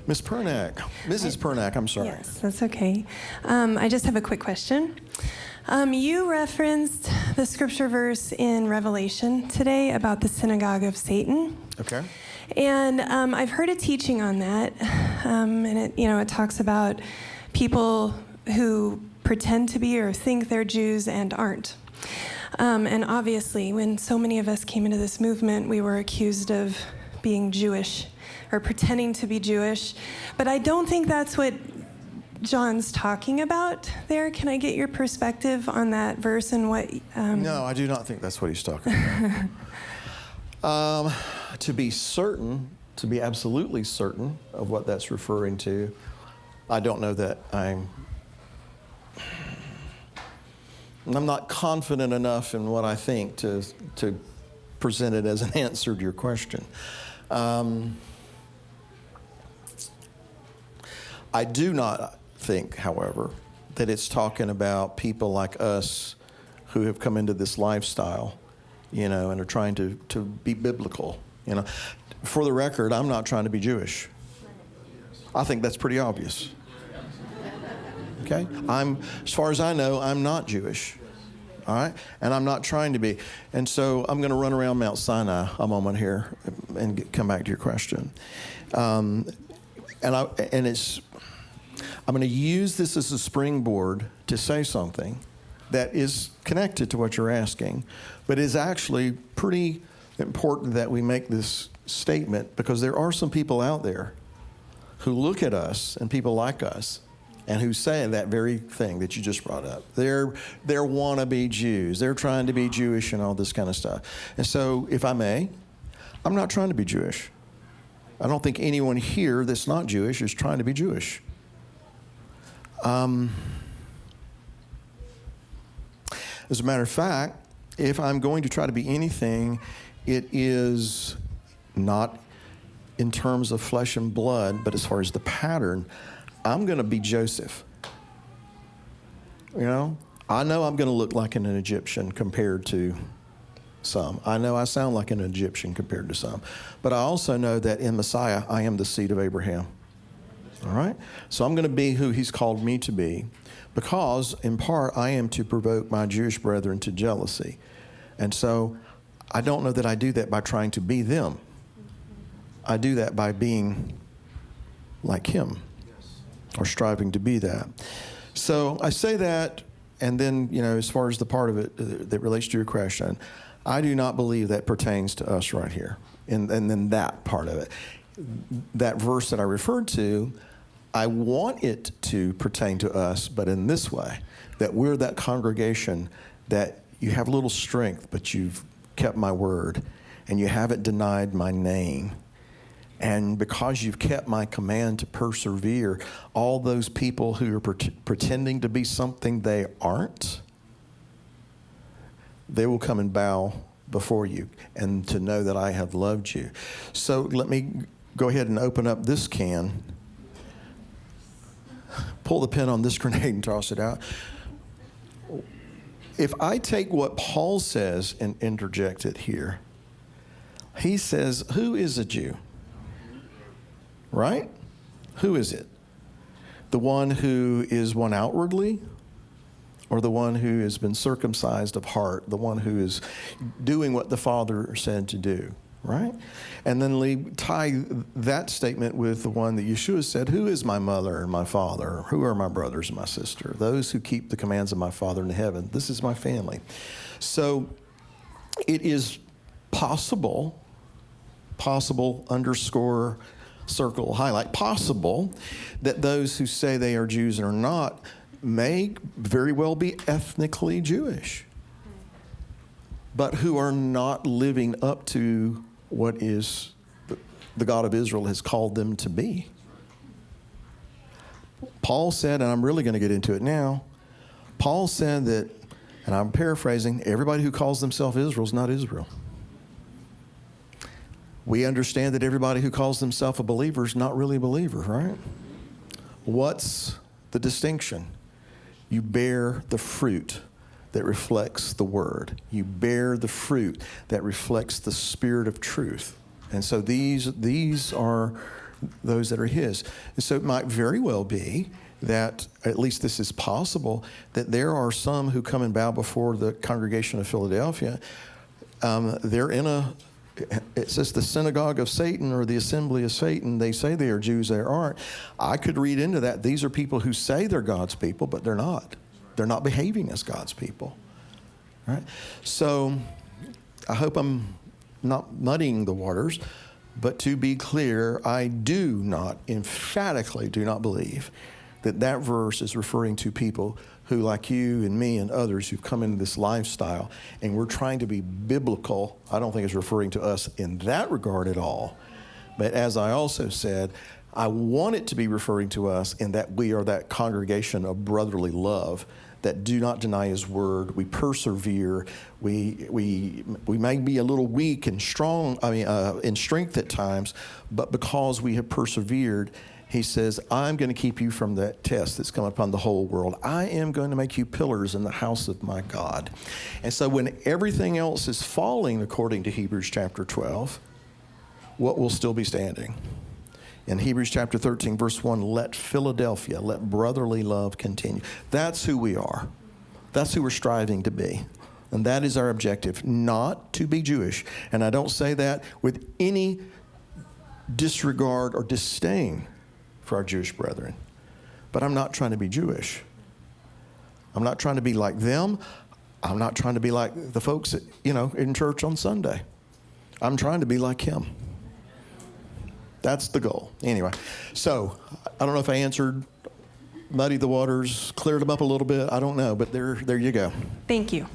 Ms. Pernack, Mrs. Pernack, I'm sorry. Yes, that's okay. I just have a quick question. You referenced the scripture verse in Revelation today about the synagogue of Satan. Okay. And I've heard a teaching on that, and it talks about people who pretend to be or think they're Jews and aren't. And obviously, when so many of us came into this movement, we were accused of being Jewish or pretending to be Jewish. But I don't think that's what John's talking about there. Can I get your perspective on that verse and what... No, I do not think that's what he's talking about. To be certain, to be absolutely certain of what that's referring to, I don't know that I'm not confident enough in what I think to present it as an answer to your question. I do not think, however, that it's talking about people like us who have come into this lifestyle, and are trying to be biblical. For the record, I'm not trying to be Jewish. I think that's pretty obvious. Okay? As far as I know, I'm not Jewish. All right? And I'm not trying to be. And so I'm going to run around Mount Sinai a moment here and come back to your question. I'm going to use this as a springboard to say something that is connected to what you're asking, but is actually pretty important that we make this statement, because there are some people out there who look at us and people like us and who say that very thing that you just brought up. They're wannabe Jews. They're trying to be Jewish and all this kind of stuff. And so, if I may, I'm not trying to be Jewish. I don't think anyone here that's not Jewish is trying to be Jewish. As a matter of fact, if I'm going to try to be anything, it is not in terms of flesh and blood, but as far as the pattern, I'm going to be Joseph. I know I'm going to look like an Egyptian compared to some. I know I sound like an Egyptian compared to some. But I also know that in Messiah, I am the seed of Abraham. All right? So I'm going to be who he's called me to be, because, in part, I am to provoke my Jewish brethren to jealousy. And so I don't know that I do that by trying to be them. I do that by being like him, or striving to be that. So I say that, and then, as far as the part of it that relates to your question, I do not believe that pertains to us right here. And then that part of it. That verse that I referred to, I want it to pertain to us, but in this way, that we're that congregation that you have little strength, but you've kept my word, and you haven't denied my name. And because you've kept my command to persevere, all those people who are pretending to be something they aren't, they will come and bow before you, and to know that I have loved you. So let me go ahead and open up this can, pull the pin on this grenade and toss it out. If I take what Paul says and interject it here, he says, who is a Jew? Right? Who is it? The one who is one outwardly, or the one who has been circumcised of heart, the one who is doing what the Father said to do, right? And then tie that statement with the one that Yeshua said, who is my mother and my father? Who are my brothers and my sister? Those who keep the commands of my Father in heaven. This is my family. So it is possible underscore circle highlight, possible that those who say they are Jews and are not may very well be ethnically Jewish, but who are not living up to what is the God of Israel has called them to be. Paul said, and I'm really going to get into it now, Paul said that, and I'm paraphrasing, everybody who calls themselves Israel is not Israel. We understand that everybody who calls themselves a believer is not really a believer, right? What's the distinction? You bear the fruit that reflects the word. You bear the fruit that reflects the spirit of truth. And so these are those that are his. And so it might very well be that, at least this is possible, that there are some who come and bow before the congregation of Philadelphia. They're in it says the synagogue of Satan or the assembly of Satan. They say they are Jews, they aren't. I could read into that. These are people who say they're God's people, but they're not. They're not behaving as God's people. Right? So I hope I'm not muddying the waters, but to be clear, I emphatically do not believe that verse is referring to people who, like you and me and others, who've come into this lifestyle, and we're trying to be biblical. I don't think it's referring to us in that regard at all. But as I also said, I want it to be referring to us in that we are that congregation of brotherly love that do not deny his word. We persevere. We may be a little weak and strong, in strength at times, but because we have persevered, he says, I'm going to keep you from that test that's come upon the whole world. I am going to make you pillars in the house of my God. And so when everything else is falling, according to Hebrews chapter 12, what will still be standing? In Hebrews chapter 13, verse 1, let brotherly love continue. That's who we are. That's who we're striving to be. And that is our objective, not to be Jewish. And I don't say that with any disregard or disdain for our Jewish brethren. But I'm not trying to be Jewish. I'm not trying to be like them. I'm not trying to be like the folks in church on Sunday. I'm trying to be like him. That's the goal. Anyway, so I don't know if I answered, muddied the waters, cleared them up a little bit. I don't know, but there you go. Thank you.